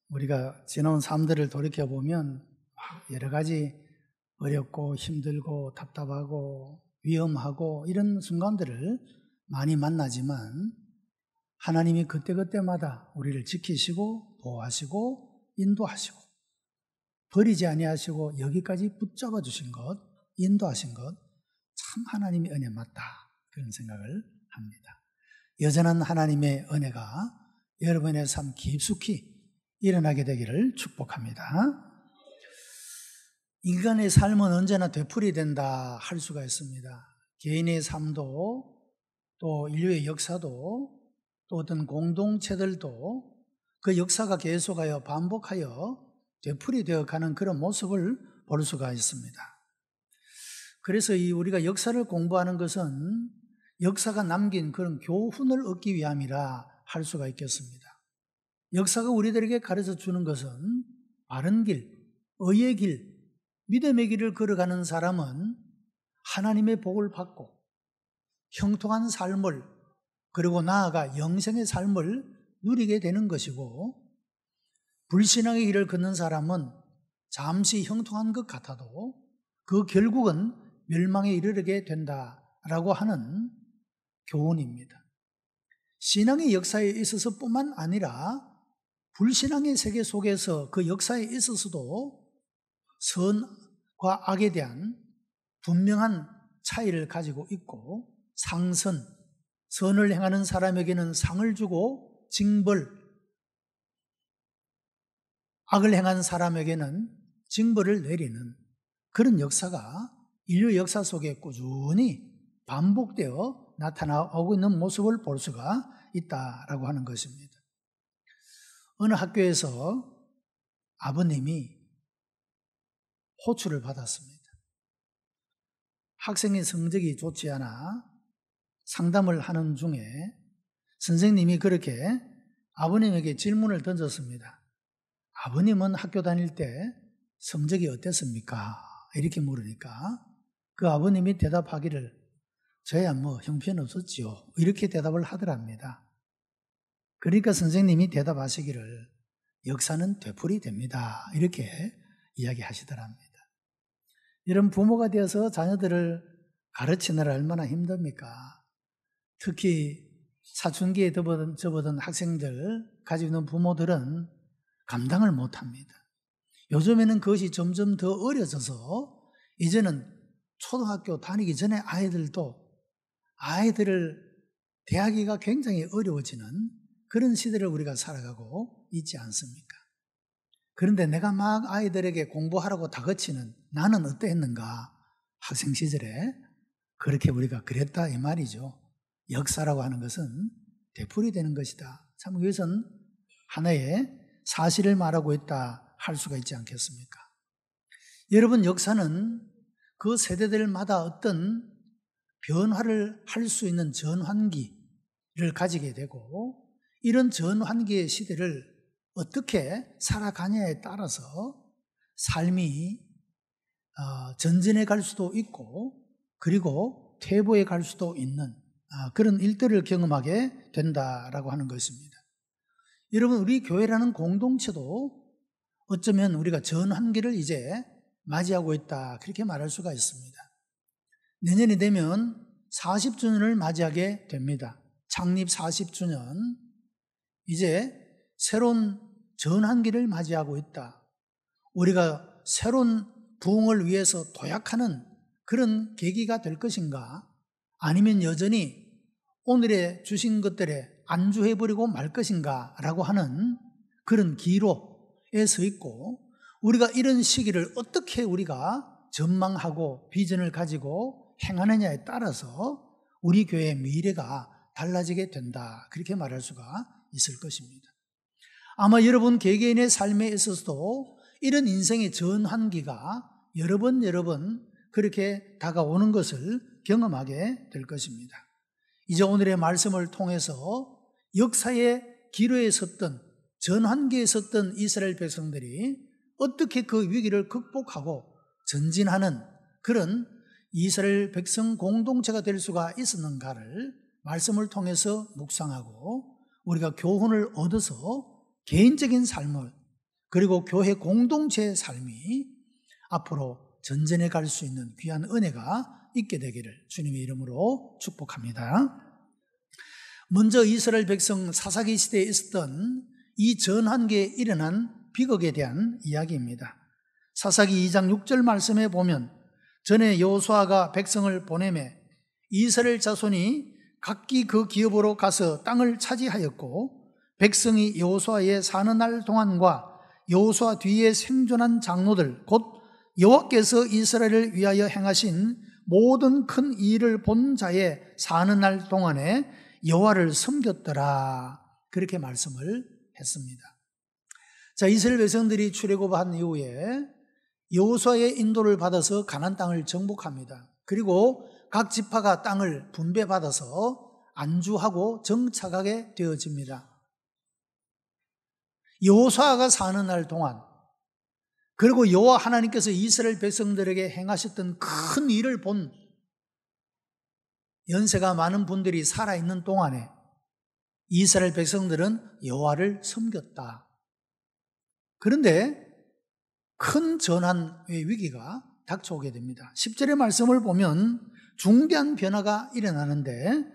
우리가 지나온 삶들을 돌이켜보면 여러 가지 어렵고 힘들고 답답하고 위험하고 이런 순간들을 많이 만나지만 하나님이 그때그때마다 우리를 지키시고 보호하시고 인도하시고 버리지 아니하시고 여기까지 붙잡아 주신 것, 인도하신 것, 참 하나님의 은혜 맞다, 그런 생각을 합니다. 여전한 하나님의 은혜가 여러분의 삶 깊숙이 일어나게 되기를 축복합니다. 인간의 삶은 언제나 되풀이된다 할 수가 있습니다. 개인의 삶도 또 인류의 역사도 또 어떤 공동체들도 그 역사가 계속하여 반복하여 되풀이되어 가는 그런 모습을 볼 수가 있습니다. 그래서 우리가 역사를 공부하는 것은 역사가 남긴 그런 교훈을 얻기 위함이라 할 수가 있겠습니다. 역사가 우리들에게 가르쳐 주는 것은 바른 길, 의의 길, 믿음의 길을 걸어가는 사람은 하나님의 복을 받고 형통한 삶을, 그리고 나아가 영생의 삶을 누리게 되는 것이고, 불신앙의 길을 걷는 사람은 잠시 형통한 것 같아도 그 결국은 멸망에 이르게 된다라고 하는 교훈입니다. 신앙의 역사에 있어서 뿐만 아니라 불신앙의 세계 속에서 그 역사에 있어서도 선과 악에 대한 분명한 차이를 가지고 있고, 상선, 선을 행하는 사람에게는 상을 주고 징벌, 악을 행한 사람에게는 징벌을 내리는 그런 역사가 인류 역사 속에 꾸준히 반복되어 나타나고 있는 모습을 볼 수가 있다라고 하는 것입니다. 어느 학교에서 아버님이 호출을 받았습니다. 학생의 성적이 좋지 않아 상담을 하는 중에 선생님이 그렇게 아버님에게 질문을 던졌습니다. 아버님은 학교 다닐 때 성적이 어땠습니까? 이렇게 물으니까 그 아버님이 대답하기를 저야 뭐 형편없었지요, 이렇게 대답을 하더랍니다. 그러니까 선생님이 대답하시기를 역사는 되풀이됩니다, 이렇게 이야기하시더랍니다. 이런 부모가 되어서 자녀들을 가르치느라 얼마나 힘듭니까? 특히 사춘기에 접어든 학생들 가지고 있는 부모들은 감당을 못합니다. 요즘에는 그것이 점점 더 어려져서 이제는 초등학교 다니기 전에 아이들을 대하기가 굉장히 어려워지는 그런 시대를 우리가 살아가고 있지 않습니까? 그런데 내가 막 아이들에게 공부하라고 다그치는 나는 어땠는가? 학생 시절에 그렇게 우리가 그랬다 이 말이죠. 역사라고 하는 것은 되풀이되는 것이다. 참 이것은 하나의 사실을 말하고 있다 할 수가 있지 않겠습니까? 여러분, 역사는 그 세대들마다 어떤 변화를 할 수 있는 전환기를 가지게 되고, 이런 전환기의 시대를 어떻게 살아가냐에 따라서 삶이 전진해 갈 수도 있고 그리고 퇴보해 갈 수도 있는 그런 일들을 경험하게 된다라고 하는 것입니다. 여러분, 우리 교회라는 공동체도 어쩌면 우리가 전환기를 이제 맞이하고 있다, 그렇게 말할 수가 있습니다. 내년이 되면 40주년을 맞이하게 됩니다. 창립 40주년, 이제 새로운 전환기를 맞이하고 있다. 우리가 새로운 부흥을 위해서 도약하는 그런 계기가 될 것인가, 아니면 여전히 오늘의 주신 것들에 안주해버리고 말 것인가 라고 하는 그런 기로에 서 있고, 우리가 이런 시기를 어떻게 우리가 전망하고 비전을 가지고 행하느냐에 따라서 우리 교회의 미래가 달라지게 된다, 그렇게 말할 수가 있을 것입니다. 아마 여러분 개개인의 삶에 있어서도 이런 인생의 전환기가 여러 번 그렇게 다가오는 것을 경험하게 될 것입니다. 이제 오늘의 말씀을 통해서 역사의 기로에 섰던, 전환기에 섰던 이스라엘 백성들이 어떻게 그 위기를 극복하고 전진하는 그런 이스라엘 백성 공동체가 될 수가 있었는가를 말씀을 통해서 묵상하고 우리가 교훈을 얻어서 개인적인 삶을 그리고 교회 공동체의 삶이 앞으로 전진해 갈 수 있는 귀한 은혜가 있게 되기를 주님의 이름으로 축복합니다. 먼저 이스라엘 백성 사사기 시대에 있었던 이 전환기에 일어난 비극에 대한 이야기입니다. 사사기 2장 6절 말씀에 보면 전에 여호수아가 백성을 보내매 이스라엘 자손이 각기 그 기업으로 가서 땅을 차지하였고 백성이 여호수아에 사는 날 동안과 여호수아 뒤에 생존한 장로들 곧 여호와께서 이스라엘을 위하여 행하신 모든 큰 일을 본 자의 사는 날 동안에 여호와를 섬겼더라. 그렇게 말씀을 했습니다. 자, 이스라엘 백성들이 출애굽한 이후에 여호수아의 인도를 받아서 가나안 땅을 정복합니다. 그리고 각 지파가 땅을 분배받아서 안주하고 정착하게 되어집니다. 여호수아가 사는 날 동안 그리고 여호와 하나님께서 이스라엘 백성들에게 행하셨던 큰 일을 본 연세가 많은 분들이 살아있는 동안에 이스라엘 백성들은 여호와를 섬겼다. 그런데 큰 전환의 위기가 닥쳐오게 됩니다. 10절의 말씀을 보면 중대한 변화가 일어나는데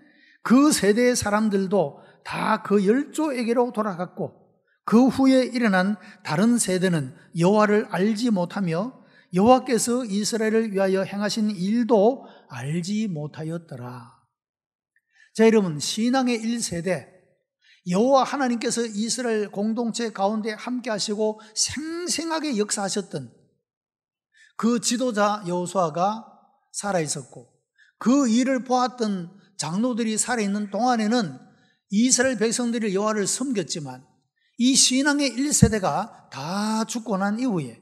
그 세대의 사람들도 다 그 열조에게로 돌아갔고 그 후에 일어난 다른 세대는 여호와를 알지 못하며 여호와께서 이스라엘을 위하여 행하신 일도 알지 못하였더라. 자, 여러분, 신앙의 1세대 여호와 하나님께서 이스라엘 공동체 가운데 함께 하시고 생생하게 역사하셨던 그 지도자 여호수아가 살아있었고 그 일을 보았던 장로들이 살아있는 동안에는 이스라엘 백성들이 여호와를 섬겼지만 이 신앙의 1세대가 다 죽고 난 이후에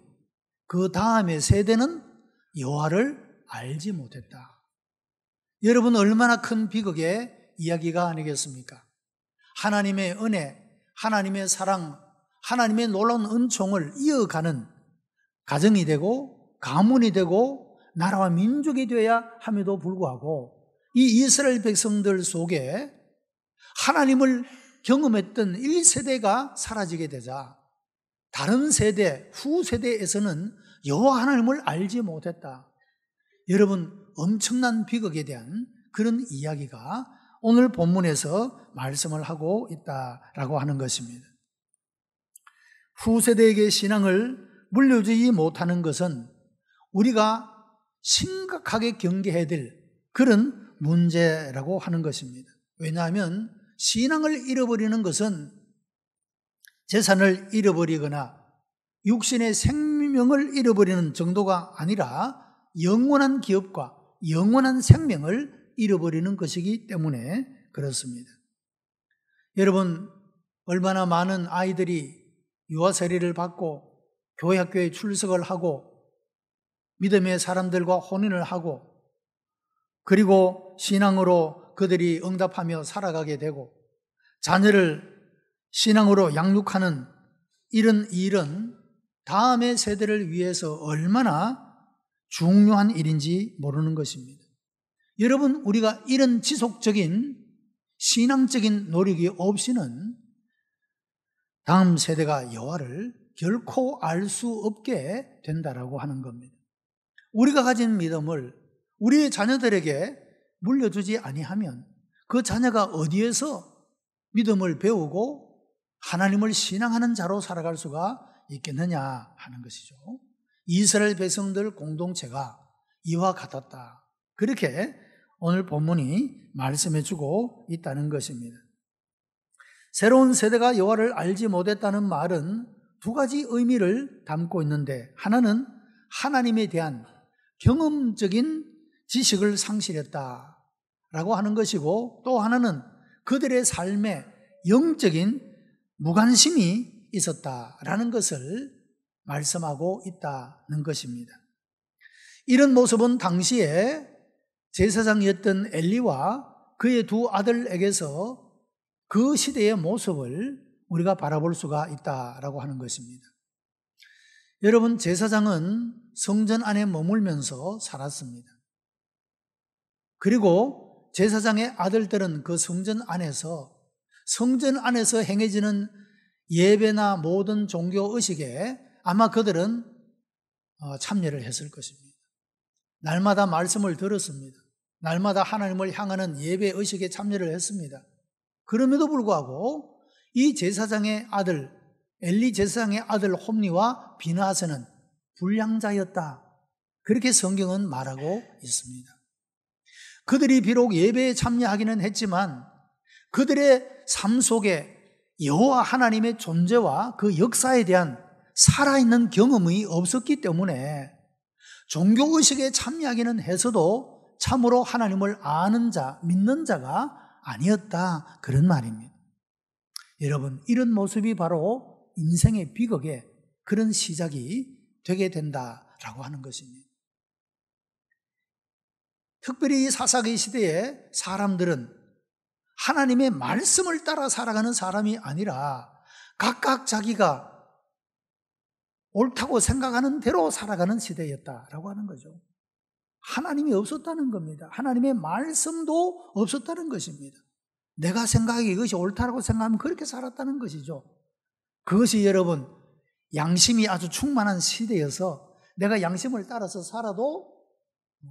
그 다음의 세대는 여호와를 알지 못했다. 여러분, 얼마나 큰 비극의 이야기가 아니겠습니까? 하나님의 은혜, 하나님의 사랑, 하나님의 놀라운 은총을 이어가는 가정이 되고 가문이 되고 나라와 민족이 되어야 함에도 불구하고 이 이스라엘 백성들 속에 하나님을 경험했던 1세대가 사라지게 되자 다른 세대, 후세대에서는 여호와 하나님을 알지 못했다. 여러분, 엄청난 비극에 대한 그런 이야기가 오늘 본문에서 말씀을 하고 있다라고 하는 것입니다. 후세대에게 신앙을 물려주지 못하는 것은 우리가 심각하게 경계해야 될 그런 문제라고 하는 것입니다. 왜냐하면 신앙을 잃어버리는 것은 재산을 잃어버리거나 육신의 생명을 잃어버리는 정도가 아니라 영원한 기업과 영원한 생명을 잃어버리는 것이기 때문에 그렇습니다. 여러분, 얼마나 많은 아이들이 유아 세례를 받고 교회 학교에 출석을 하고 믿음의 사람들과 혼인을 하고 그리고 신앙으로 그들이 응답하며 살아가게 되고 자녀를 신앙으로 양육하는 이런 일은 다음의 세대를 위해서 얼마나 중요한 일인지 모르는 것입니다. 여러분, 우리가 이런 지속적인 신앙적인 노력이 없이는 다음 세대가 여호와를 결코 알 수 없게 된다라고 하는 겁니다. 우리가 가진 믿음을 우리의 자녀들에게 물려주지 아니하면 그 자녀가 어디에서 믿음을 배우고 하나님을 신앙하는 자로 살아갈 수가 있겠느냐 하는 것이죠. 이스라엘 백성들 공동체가 이와 같았다. 그렇게 오늘 본문이 말씀해 주고 있다는 것입니다. 새로운 세대가 여호와를 알지 못했다는 말은 두 가지 의미를 담고 있는데 하나는 하나님에 대한 경험적인 지식을 상실했다라고 하는 것이고 또 하나는 그들의 삶에 영적인 무관심이 있었다라는 것을 말씀하고 있다는 것입니다. 이런 모습은 당시에 제사장이었던 엘리와 그의 두 아들에게서 그 시대의 모습을 우리가 바라볼 수가 있다라고 하는 것입니다. 여러분, 제사장은 성전 안에 머물면서 살았습니다. 그리고 제사장의 아들들은 그 성전 안에서 행해지는 예배나 모든 종교 의식에 아마 그들은 참여를 했을 것입니다. 날마다 말씀을 들었습니다. 날마다 하나님을 향하는 예배 의식에 참여를 했습니다. 그럼에도 불구하고 이 제사장의 아들, 엘리 제사장의 아들 홈리와 비느하스는 불량자였다. 그렇게 성경은 말하고 있습니다. 그들이 비록 예배에 참여하기는 했지만 그들의 삶 속에 여호와 하나님의 존재와 그 역사에 대한 살아있는 경험이 없었기 때문에 종교의식에 참여하기는 해서도 참으로 하나님을 아는 자, 믿는 자가 아니었다. 그런 말입니다. 여러분, 이런 모습이 바로 인생의 비극의 그런 시작이 되게 된다라고 하는 것입니다. 특별히 이 사사기 시대에 사람들은 하나님의 말씀을 따라 살아가는 사람이 아니라 각각 자기가 옳다고 생각하는 대로 살아가는 시대였다라고 하는 거죠. 하나님이 없었다는 겁니다. 하나님의 말씀도 없었다는 것입니다. 내가 생각하기에 이것이 옳다고 생각하면 그렇게 살았다는 것이죠. 그것이 여러분 양심이 아주 충만한 시대여서 내가 양심을 따라서 살아도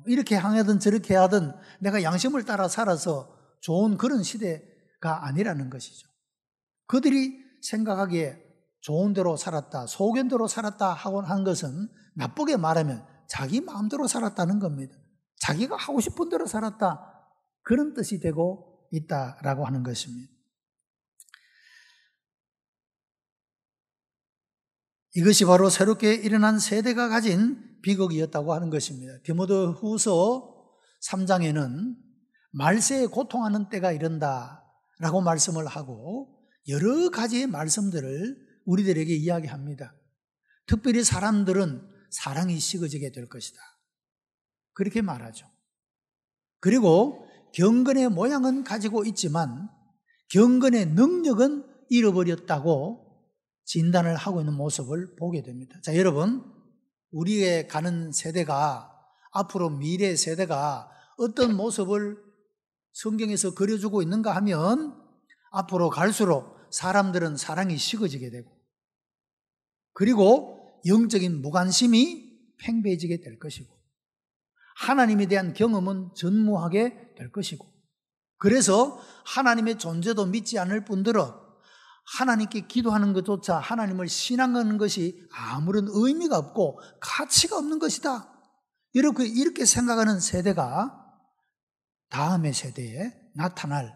이렇게 하든 저렇게 하든 내가 양심을 따라 살아서 좋은 그런 시대가 아니라는 것이죠. 그들이 생각하기에 좋은 대로 살았다, 소견대로 살았다 하고 한 것은 나쁘게 말하면 자기 마음대로 살았다는 겁니다. 자기가 하고 싶은 대로 살았다, 그런 뜻이 되고 있다라고 하는 것입니다. 이것이 바로 새롭게 일어난 세대가 가진 비극이었다고 하는 것입니다. 디모데후서 3장에는 말세에 고통하는 때가 이른다라고 말씀을 하고 여러 가지의 말씀들을 우리들에게 이야기합니다. 특별히 사람들은 사랑이 식어지게 될 것이다. 그렇게 말하죠. 그리고 경건의 모양은 가지고 있지만 경건의 능력은 잃어버렸다고 진단을 하고 있는 모습을 보게 됩니다. 자, 여러분, 우리의 가는 세대가 앞으로 미래 세대가 어떤 모습을 성경에서 그려주고 있는가 하면 앞으로 갈수록 사람들은 사랑이 식어지게 되고 그리고 영적인 무관심이 팽배해지게 될 것이고 하나님에 대한 경험은 전무하게 될 것이고 그래서 하나님의 존재도 믿지 않을 뿐더러 하나님께 기도하는 것조차 하나님을 신앙하는 것이 아무런 의미가 없고 가치가 없는 것이다. 이렇게 생각하는 세대가 다음의 세대에 나타날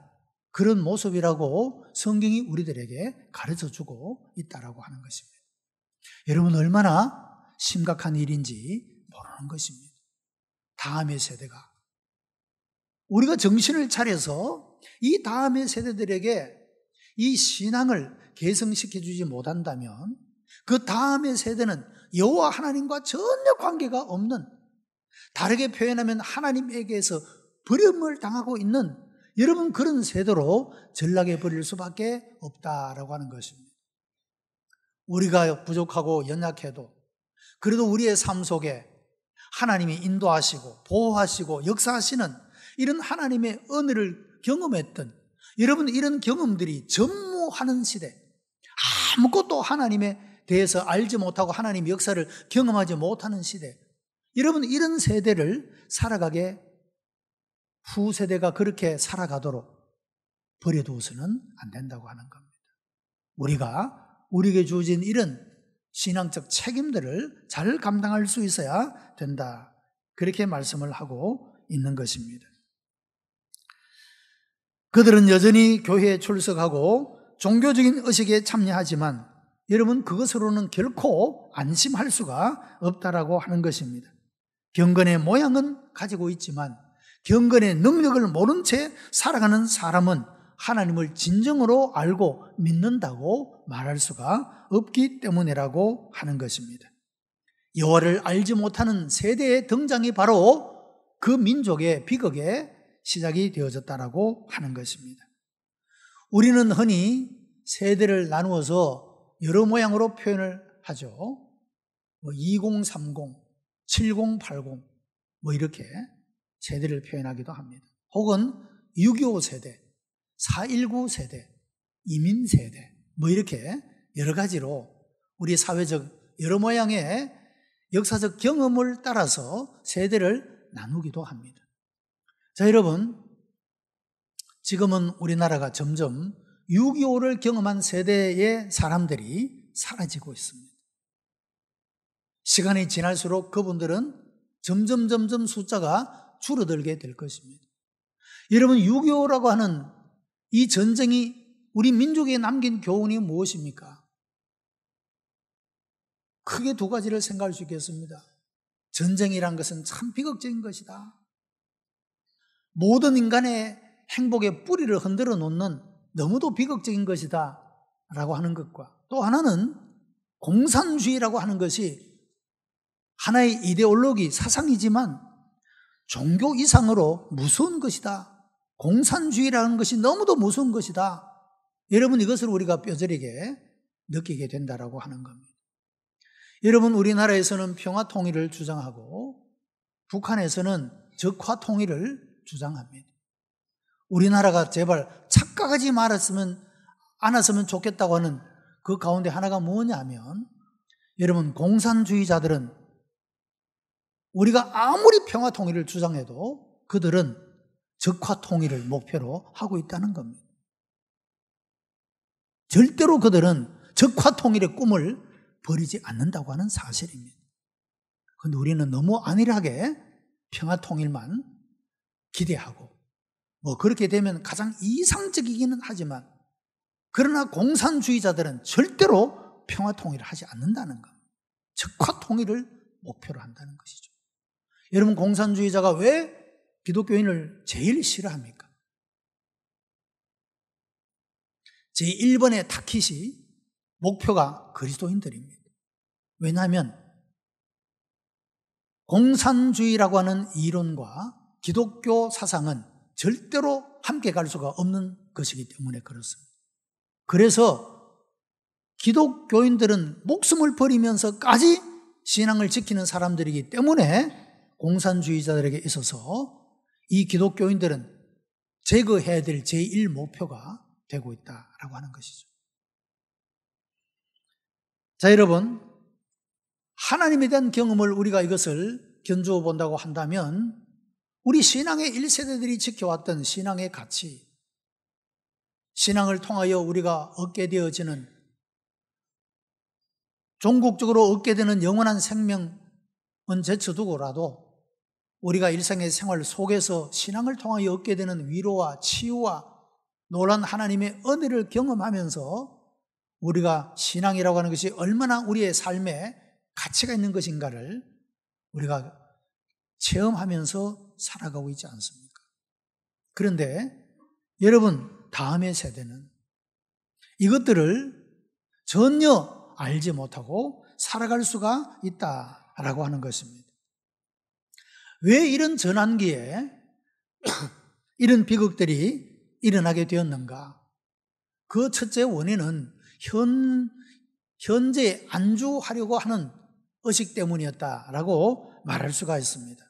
그런 모습이라고 성경이 우리들에게 가르쳐주고 있다라고 하는 것입니다. 여러분 얼마나 심각한 일인지 모르는 것입니다. 다음의 세대가 우리가 정신을 차려서 이 다음의 세대들에게 이 신앙을 개성시켜주지 못한다면 그 다음의 세대는 여호와 하나님과 전혀 관계가 없는, 다르게 표현하면 하나님에게서 버림을 당하고 있는 여러분 그런 세대로 전락해 버릴 수밖에 없다라고 하는 것입니다. 우리가 부족하고 연약해도 그래도 우리의 삶 속에 하나님이 인도하시고 보호하시고 역사하시는 이런 하나님의 은혜를 경험했던 여러분 이런 경험들이 전무하는 시대, 아무것도 하나님에 대해서 알지 못하고 하나님의 역사를 경험하지 못하는 시대, 여러분 이런 세대를 살아가게 후세대가 그렇게 살아가도록 버려두어서는 안 된다고 하는 겁니다. 우리가 우리에게 주어진 이런 신앙적 책임들을 잘 감당할 수 있어야 된다. 그렇게 말씀을 하고 있는 것입니다. 그들은 여전히 교회에 출석하고 종교적인 의식에 참여하지만 여러분 그것으로는 결코 안심할 수가 없다라고 하는 것입니다. 경건의 모양은 가지고 있지만 경건의 능력을 모른 채 살아가는 사람은 하나님을 진정으로 알고 믿는다고 말할 수가 없기 때문이라고 하는 것입니다. 여호와를 알지 못하는 세대의 등장이 바로 그 민족의 비극의 시작이 되어졌다라고 하는 것입니다. 우리는 흔히 세대를 나누어서 여러 모양으로 표현을 하죠. 2030, 7080 이렇게 세대를 표현하기도 합니다. 혹은 6.25 세대, 4.19 세대, 이민 세대 이렇게 여러 가지로 우리 사회적 여러 모양의 역사적 경험을 따라서 세대를 나누기도 합니다. 자, 여러분, 지금은 우리나라가 점점 6.25를 경험한 세대의 사람들이 사라지고 있습니다. 시간이 지날수록 그분들은 점점 숫자가 줄어들게 될 것입니다. 여러분, 6.25라고 하는 이 전쟁이 우리 민족에 남긴 교훈이 무엇입니까? 크게 두 가지를 생각할 수 있겠습니다. 전쟁이란 것은 참 비극적인 것이다. 모든 인간의 행복의 뿌리를 흔들어 놓는 너무도 비극적인 것이다 라고 하는 것과, 또 하나는 공산주의라고 하는 것이 하나의 이데올로기, 사상이지만 종교 이상으로 무서운 것이다. 공산주의라는 것이 너무도 무서운 것이다. 여러분, 이것을 우리가 뼈저리게 느끼게 된다라고 하는 겁니다. 여러분, 우리나라에서는 평화 통일을 주장하고 북한에서는 적화 통일을 주장합니다. 우리나라가 제발 착각하지 않았으면 좋겠다고 하는 그 가운데 하나가 뭐냐면, 여러분, 공산주의자들은 우리가 아무리 평화 통일을 주장해도 그들은 적화 통일을 목표로 하고 있다는 겁니다. 절대로 그들은 적화 통일의 꿈을 버리지 않는다고 하는 사실입니다. 그런데 우리는 너무 안일하게 평화 통일만 기대하고, 그렇게 되면 가장 이상적이기는 하지만, 그러나 공산주의자들은 절대로 평화 통일을 하지 않는다는 겁니다. 적화 통일을 목표로 한다는 것이죠. 여러분, 공산주의자가 왜 기독교인을 제일 싫어합니까? 제1번의 타깃이 목표가 그리스도인들입니다. 왜냐하면 공산주의라고 하는 이론과 기독교 사상은 절대로 함께 갈 수가 없는 것이기 때문에 그렇습니다. 그래서 기독교인들은 목숨을 버리면서까지 신앙을 지키는 사람들이기 때문에 공산주의자들에게 있어서 이 기독교인들은 제거해야 될 제1목표가 되고 있다라고 하는 것이죠. 자, 여러분, 하나님에 대한 경험을 우리가 이것을 견주어 본다고 한다면 우리 신앙의 1세대들이 지켜왔던 신앙의 가치, 신앙을 통하여 우리가 얻게 되어지는, 종국적으로 얻게 되는 영원한 생명은 제쳐두고라도 우리가 일상의 생활 속에서 신앙을 통하여 얻게 되는 위로와 치유와 놀라운 하나님의 은혜를 경험하면서 우리가 신앙이라고 하는 것이 얼마나 우리의 삶에 가치가 있는 것인가를 우리가 체험하면서 살아가고 있지 않습니까? 그런데 여러분, 다음의 세대는 이것들을 전혀 알지 못하고 살아갈 수가 있다라고 하는 것입니다. 왜 이런 전환기에 이런 비극들이 일어나게 되었는가? 그 첫째 원인은 현재 안주하려고 하는 의식 때문이었다라고 말할 수가 있습니다.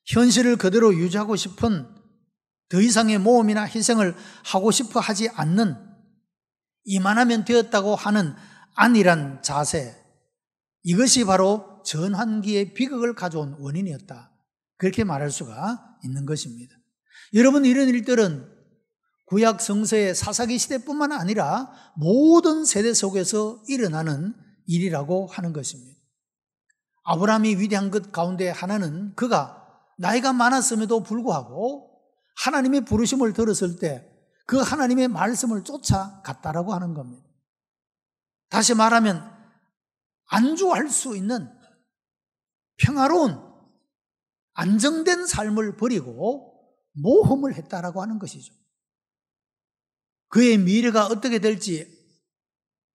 현실을 그대로 유지하고 싶은, 더 이상의 모험이나 희생을 하고 싶어 하지 않는, 이만하면 되었다고 하는 안일한 자세, 이것이 바로 전환기의 비극을 가져온 원인이었다, 그렇게 말할 수가 있는 것입니다. 여러분, 이런 일들은 구약 성서의 사사기 시대뿐만 아니라 모든 세대 속에서 일어나는 일이라고 하는 것입니다. 아브라함이 위대한 것 가운데 하나는 그가 나이가 많았음에도 불구하고 하나님의 부르심을 들었을 때 그 하나님의 말씀을 쫓아갔다라고 하는 겁니다. 다시 말하면 안주할 수 있는 평화로운 안정된 삶을 버리고 모험을 했다라고 하는 것이죠. 그의 미래가 어떻게 될지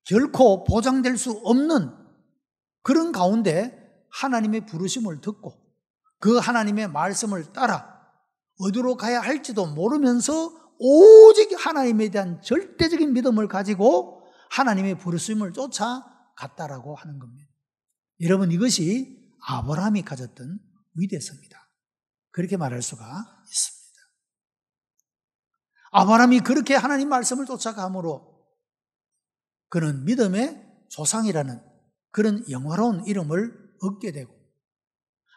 결코 보장될 수 없는 그런 가운데 하나님의 부르심을 듣고 그 하나님의 말씀을 따라 어디로 가야 할지도 모르면서 오직 하나님에 대한 절대적인 믿음을 가지고 하나님의 부르심을 쫓아갔다라고 하는 겁니다. 여러분, 이것이 아브라함이 가졌던 위대성이다, 그렇게 말할 수가 있습니다. 아브라함이 그렇게 하나님 말씀을 쫓아감으로 그는 믿음의 조상이라는 그런 영화로운 이름을 얻게 되고,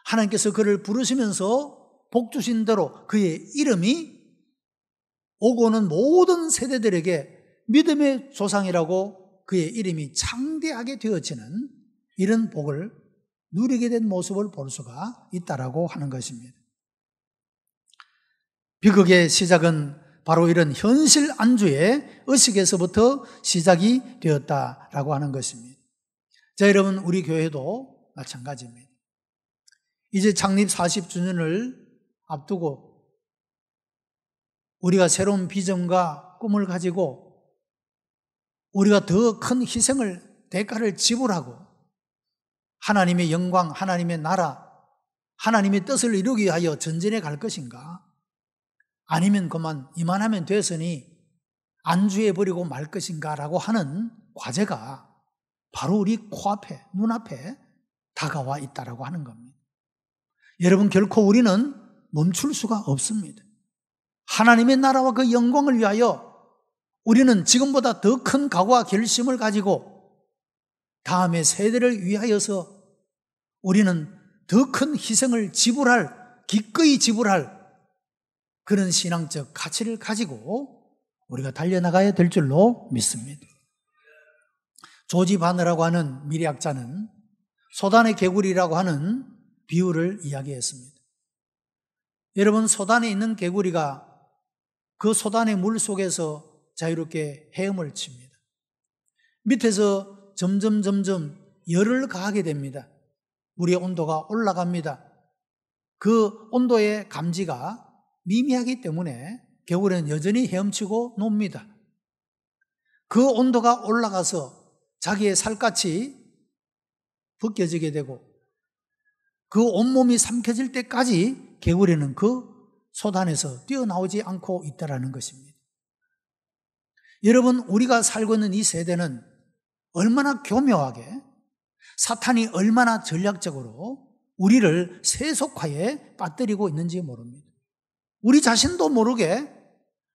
하나님께서 그를 부르시면서 복 주신 대로 그의 이름이 오고 오는 모든 세대들에게 믿음의 조상이라고 그의 이름이 창대하게 되어지는 이런 복을 누리게 된 모습을 볼 수가 있다라고 하는 것입니다. 비극의 시작은 바로 이런 현실 안주의 의식에서부터 시작이 되었다라고 하는 것입니다. 자, 여러분, 우리 교회도 마찬가지입니다. 이제 창립 40주년을 앞두고 우리가 새로운 비전과 꿈을 가지고 우리가 더 큰 희생을, 대가를 지불하고 하나님의 영광, 하나님의 나라, 하나님의 뜻을 이루기 위하여 전진해 갈 것인가? 아니면 그만 이만하면 됐으니 안주해 버리고 말 것인가? 라고 하는 과제가 바로 우리 코앞에, 눈앞에 다가와 있다라고 하는 겁니다. 여러분, 결코 우리는 멈출 수가 없습니다. 하나님의 나라와 그 영광을 위하여 우리는 지금보다 더 큰 각오와 결심을 가지고 다음의 세대를 위하여서 우리는 더 큰 희생을 기꺼이 지불할 그런 신앙적 가치를 가지고 우리가 달려나가야 될 줄로 믿습니다. 조지 바너라고 하는 미래학자는 소단의 개구리라고 하는 비유를 이야기했습니다. 여러분, 소단에 있는 개구리가 그 소단의 물 속에서 자유롭게 헤엄을 칩니다. 밑에서 점점 열을 가하게 됩니다. 물의 온도가 올라갑니다. 그 온도의 감지가 미미하기 때문에 개구리는 여전히 헤엄치고 놉니다. 그 온도가 올라가서 자기의 살갗이 벗겨지게 되고 그 온몸이 삼켜질 때까지 개구리는 그 소단에서 뛰어나오지 않고 있다는 것입니다. 여러분, 우리가 살고 있는 이 세대는 얼마나 교묘하게, 사탄이 얼마나 전략적으로 우리를 세속화에 빠뜨리고 있는지 모릅니다. 우리 자신도 모르게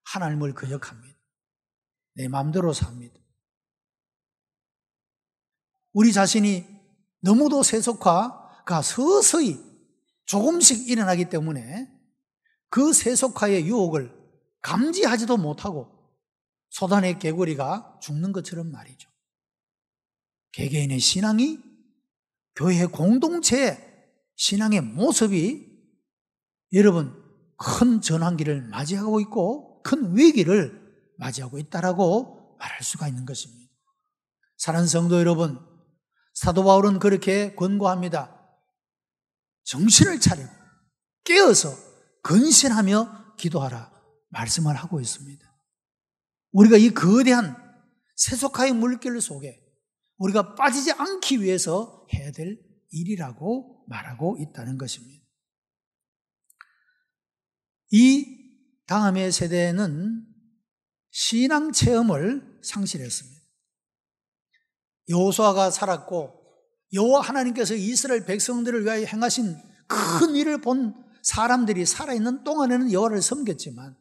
하나님을 거역합니다. 내 마음대로 삽니다. 우리 자신이 너무도 세속화가 서서히 조금씩 일어나기 때문에 그 세속화의 유혹을 감지하지도 못하고 소단의 개구리가 죽는 것처럼 말이죠. 개개인의 신앙이, 교회 공동체의 신앙의 모습이 여러분 큰 전환기를 맞이하고 있고 큰 위기를 맞이하고 있다라고 말할 수가 있는 것입니다. 사랑하는 성도 여러분, 사도 바울은 그렇게 권고합니다. 정신을 차리고 깨어서 근신하며 기도하라 말씀을 하고 있습니다. 우리가 이 거대한 세속화의 물결 속에 우리가 빠지지 않기 위해서 해야 될 일이라고 말하고 있다는 것입니다. 이 다음의 세대는 신앙 체험을 상실했습니다. 여호수아가 살았고 여호와 하나님께서 이스라엘 백성들을 위하여 행하신 큰 일을 본 사람들이 살아있는 동안에는 여호와를 섬겼지만,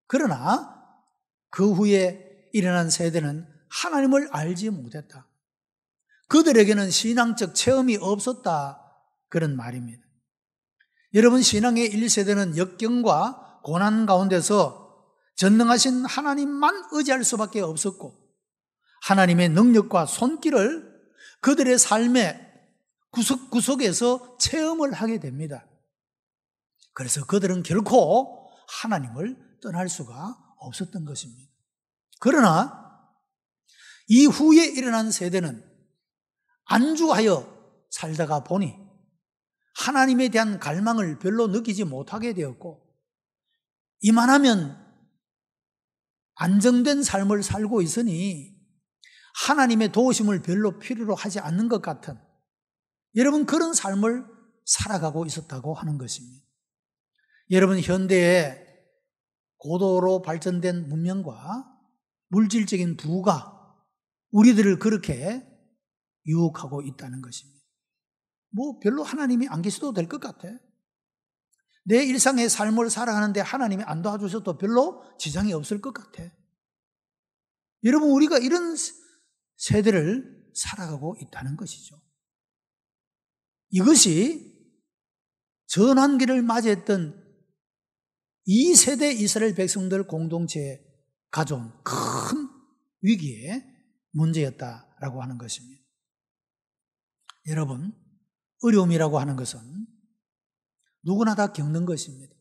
그러나 그 후에 일어난 세대는 하나님을 알지 못했다. 그들에게는 신앙적 체험이 없었다, 그런 말입니다. 여러분, 신앙의 1세대는 역경과 고난 가운데서 전능하신 하나님만 의지할 수밖에 없었고 하나님의 능력과 손길을 그들의 삶의 구석구석에서 체험을 하게 됩니다. 그래서 그들은 결코 하나님을 떠날 수가 없었던 것입니다. 그러나 이후에 일어난 세대는 안주하여 살다가 보니 하나님에 대한 갈망을 별로 느끼지 못하게 되었고, 이만하면 안정된 삶을 살고 있으니 하나님의 도우심을 별로 필요로 하지 않는 것 같은, 여러분, 그런 삶을 살아가고 있었다고 하는 것입니다. 여러분, 현대의 고도로 발전된 문명과 물질적인 부가 우리들을 그렇게 유혹하고 있다는 것입니다. 별로 하나님이 안 계셔도 될 것 같아. 내 일상의 삶을 살아가는데 하나님이 안 도와주셔도 별로 지장이 없을 것 같아. 여러분, 우리가 이런 세대를 살아가고 있다는 것이죠. 이것이 전환기를 맞이했던 2세대 이스라엘 백성들 공동체에 가져온 큰 위기의 문제였다라고 하는 것입니다. 여러분, 어려움이라고 하는 것은 누구나 다 겪는 것입니다.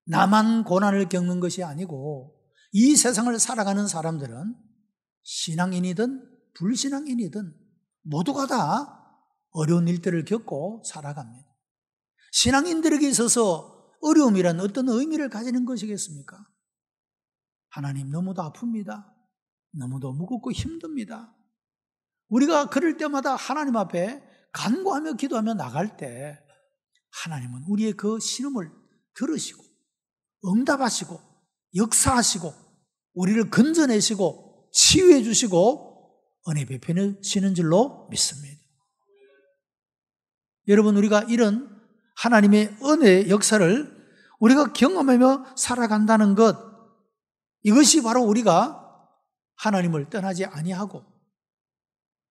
나만 고난을 겪는 것이 아니고 이 세상을 살아가는 사람들은 신앙인이든 불신앙인이든 모두가 다 어려운 일들을 겪고 살아갑니다. 신앙인들에게 있어서 어려움이란 어떤 의미를 가지는 것이겠습니까? 하나님 너무도 아픕니다. 너무도 무겁고 힘듭니다. 우리가 그럴 때마다 하나님 앞에 간구하며 기도하며 나갈 때 하나님은 우리의 그 신음을 들으시고 응답하시고 역사하시고 우리를 건져내시고 치유해 주시고 은혜 베푸시는 줄로 믿습니다. 여러분, 우리가 이런 하나님의 은혜의 역사를 우리가 경험하며 살아간다는 것, 이것이 바로 우리가 하나님을 떠나지 아니하고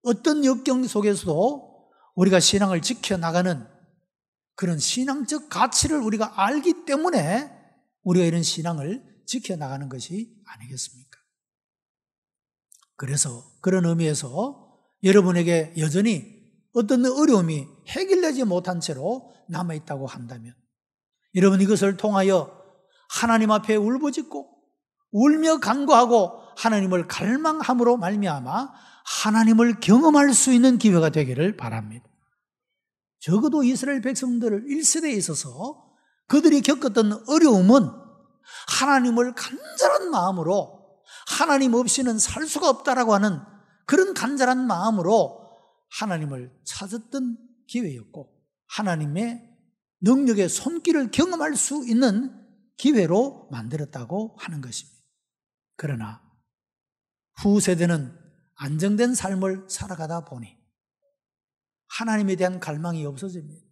어떤 역경 속에서도 우리가 신앙을 지켜나가는 그런 신앙적 가치를 우리가 알기 때문에 우리가 이런 신앙을 지켜나가는 것이 아니겠습니까? 그래서 그런 의미에서 여러분에게 여전히 어떤 어려움이 해결되지 못한 채로 남아있다고 한다면 여러분 이것을 통하여 하나님 앞에 울부짖고 울며 간구하고 하나님을 갈망함으로 말미암아 하나님을 경험할 수 있는 기회가 되기를 바랍니다. 적어도 이스라엘 백성들 1세대에 있어서 그들이 겪었던 어려움은 하나님을 간절한 마음으로 하나님 없이는 살 수가 없다라고 하는 그런 간절한 마음으로 하나님을 찾았던 기회였고 하나님의 능력의 손길을 경험할 수 있는 기회로 만들었다고 하는 것입니다. 그러나 후세대는 안정된 삶을 살아가다 보니 하나님에 대한 갈망이 없어집니다.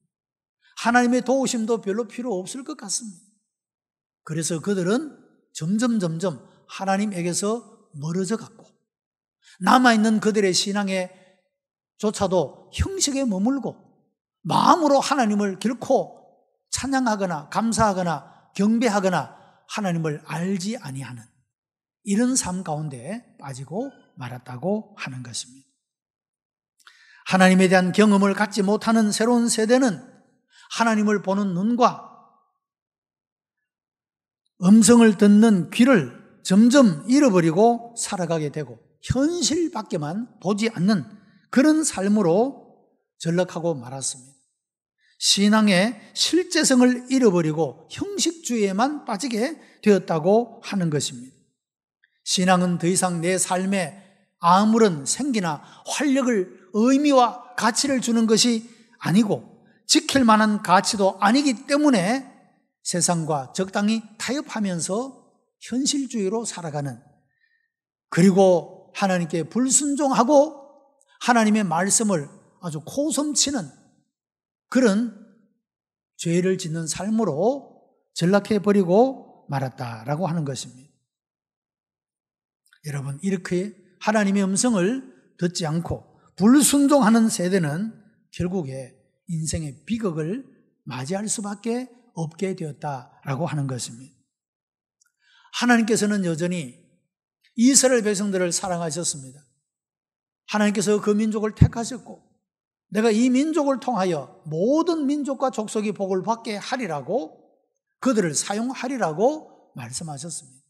하나님의 도우심도 별로 필요 없을 것 같습니다. 그래서 그들은 점점 하나님에게서 멀어져 갔고 남아있는 그들의 신앙에 조차도 형식에 머물고 마음으로 하나님을 결코 찬양하거나 감사하거나 경배하거나 하나님을 알지 아니하는 이런 삶 가운데 빠지고 말았다고 하는 것입니다. 하나님에 대한 경험을 갖지 못하는 새로운 세대는 하나님을 보는 눈과 음성을 듣는 귀를 점점 잃어버리고 살아가게 되고 현실밖에만 보지 않는 그런 삶으로 전락하고 말았습니다. 신앙의 실제성을 잃어버리고 형식주의에만 빠지게 되었다고 하는 것입니다. 신앙은 더 이상 내 삶에 아무런 생기나 활력을 의미와 가치를 주는 것이 아니고 지킬 만한 가치도 아니기 때문에 세상과 적당히 타협하면서 현실주의로 살아가는 그리고 하나님께 불순종하고 하나님의 말씀을 아주 코섬치는 그런 죄를 짓는 삶으로 전락해버리고 말았다라고 하는 것입니다. 여러분, 이렇게 하나님의 음성을 듣지 않고 불순종하는 세대는 결국에 인생의 비극을 맞이할 수밖에 없게 되었다라고 하는 것입니다. 하나님께서는 여전히 이스라엘 백성들을 사랑하셨습니다. 하나님께서 그 민족을 택하셨고 내가 이 민족을 통하여 모든 민족과 족속이 복을 받게 하리라고 그들을 사용하리라고 말씀하셨습니다.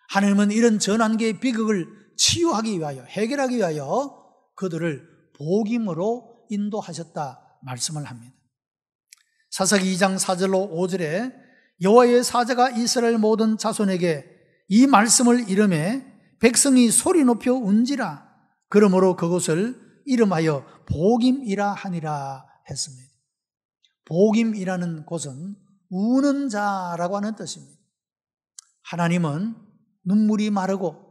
하나님은 이런 전환기의 비극을 치유하기 위하여 해결하기 위하여 그들을 복임으로 인도하셨다 말씀을 합니다. 사사기 2장 4절로 5절에 여호와의 사자가 이스라엘 모든 자손에게 이 말씀을 이름해 백성이 소리 높여 운지라 그러므로 그곳을 이름하여 복임이라 하니라 했습니다. 복임이라는 곳은 우는 자라고 하는 뜻입니다. 하나님은 눈물이 마르고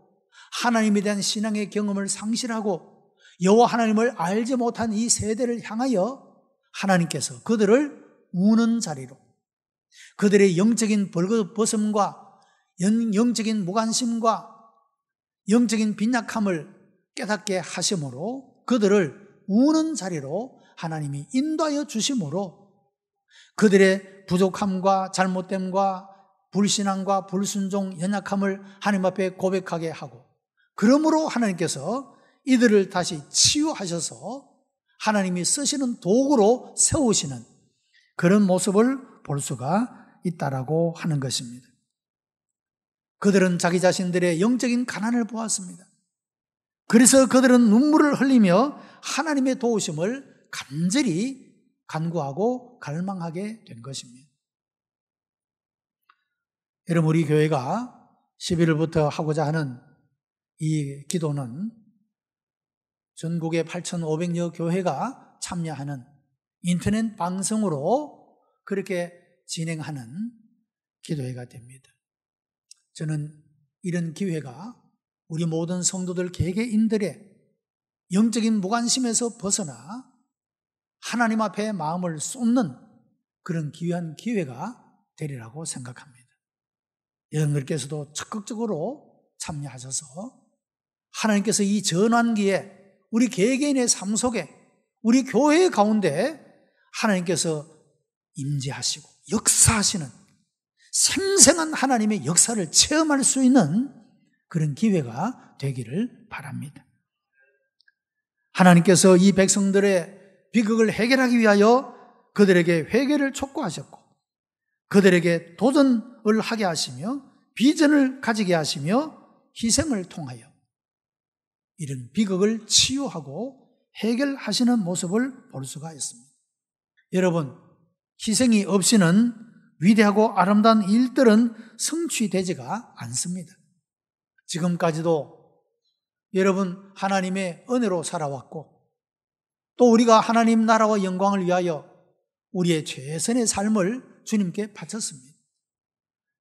하나님에 대한 신앙의 경험을 상실하고 여호와 하나님을 알지 못한 이 세대를 향하여 하나님께서 그들을 우는 자리로 그들의 영적인 벌거벗음과 영적인 무관심과 영적인 빈약함을 깨닫게 하심으로 그들을 우는 자리로 하나님이 인도하여 주심으로 그들의 부족함과 잘못됨과 불신앙과 불순종, 연약함을 하나님 앞에 고백하게 하고, 그러므로 하나님께서 이들을 다시 치유하셔서 하나님이 쓰시는 도구로 세우시는 그런 모습을 볼 수가 있다라고 하는 것입니다. 그들은 자기 자신들의 영적인 가난을 보았습니다. 그래서 그들은 눈물을 흘리며 하나님의 도우심을 간절히 간구하고 갈망하게 된 것입니다. 여러분, 우리 교회가 11월부터 하고자 하는 이 기도는 전국의 8,500여 교회가 참여하는 인터넷 방송으로 그렇게 진행하는 기도회가 됩니다. 저는 이런 기회가 우리 모든 성도들 개개인들의 영적인 무관심에서 벗어나 하나님 앞에 마음을 쏟는 그런 귀한 기회가 되리라고 생각합니다. 여러분들께서도 적극적으로 참여하셔서 하나님께서 이 전환기에 우리 개개인의 삶 속에 우리 교회 가운데 하나님께서 임재하시고 역사하시는 생생한 하나님의 역사를 체험할 수 있는 그런 기회가 되기를 바랍니다. 하나님께서 이 백성들의 비극을 해결하기 위하여 그들에게 회개를 촉구하셨고 그들에게 도전을 하게 하시며 비전을 가지게 하시며 희생을 통하여 이런 비극을 치유하고 해결하시는 모습을 볼 수가 있습니다. 여러분, 희생이 없이는 위대하고 아름다운 일들은 성취되지가 않습니다. 지금까지도 여러분 하나님의 은혜로 살아왔고 또 우리가 하나님 나라와 영광을 위하여 우리의 최선의 삶을 주님께 바쳤습니다.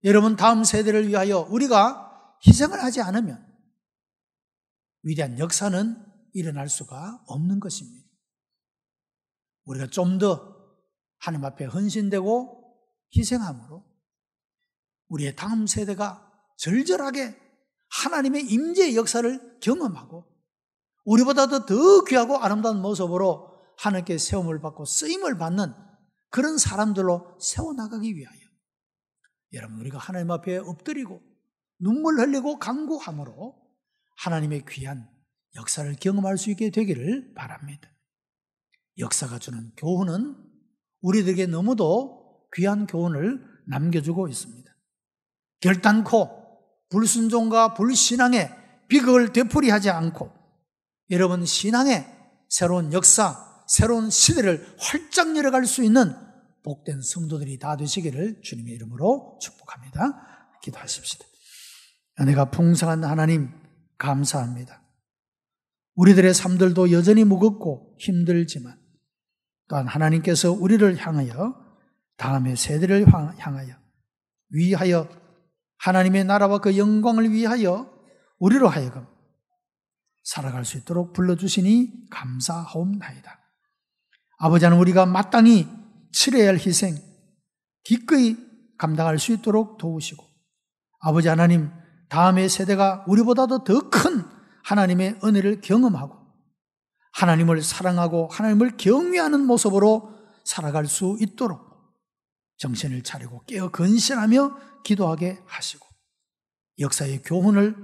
여러분, 다음 세대를 위하여 우리가 희생을 하지 않으면 위대한 역사는 일어날 수가 없는 것입니다. 우리가 좀 더 하나님 앞에 헌신되고 희생함으로 우리의 다음 세대가 절절하게 하나님의 임재의 역사를 경험하고 우리보다도 더 귀하고 아름다운 모습으로 하나님께 세움을 받고 쓰임을 받는 그런 사람들로 세워나가기 위하여 여러분, 우리가 하나님 앞에 엎드리고 눈물 흘리고 간구함으로 하나님의 귀한 역사를 경험할 수 있게 되기를 바랍니다. 역사가 주는 교훈은 우리들에게 너무도 귀한 교훈을 남겨주고 있습니다. 결단코 불순종과 불신앙의 비극을 되풀이하지 않고 여러분 신앙의 새로운 역사, 새로운 시대를 활짝 열어갈 수 있는 복된 성도들이 다 되시기를 주님의 이름으로 축복합니다. 기도하십시다. 은혜가 풍성한 하나님 감사합니다. 우리들의 삶들도 여전히 무겁고 힘들지만 또한 하나님께서 우리를 향하여 다음의 세대를 향하여 위하여 하나님의 나라와 그 영광을 위하여 우리로 하여금 살아갈 수 있도록 불러주시니 감사하옵나이다. 아버지 하나님, 우리가 마땅히 치러야 할 희생 기꺼이 감당할 수 있도록 도우시고 아버지 하나님, 다음의 세대가 우리보다도 더 큰 하나님의 은혜를 경험하고 하나님을 사랑하고 하나님을 경외하는 모습으로 살아갈 수 있도록 정신을 차리고 깨어 근신하며 기도하게 하시고 역사의 교훈을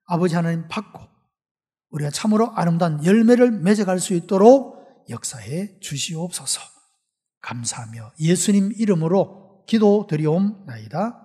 아버지 하나님 받고 우리가 참으로 아름다운 열매를 맺어갈 수 있도록 역사해 주시옵소서. 감사하며 예수님 이름으로 기도드리옵나이다.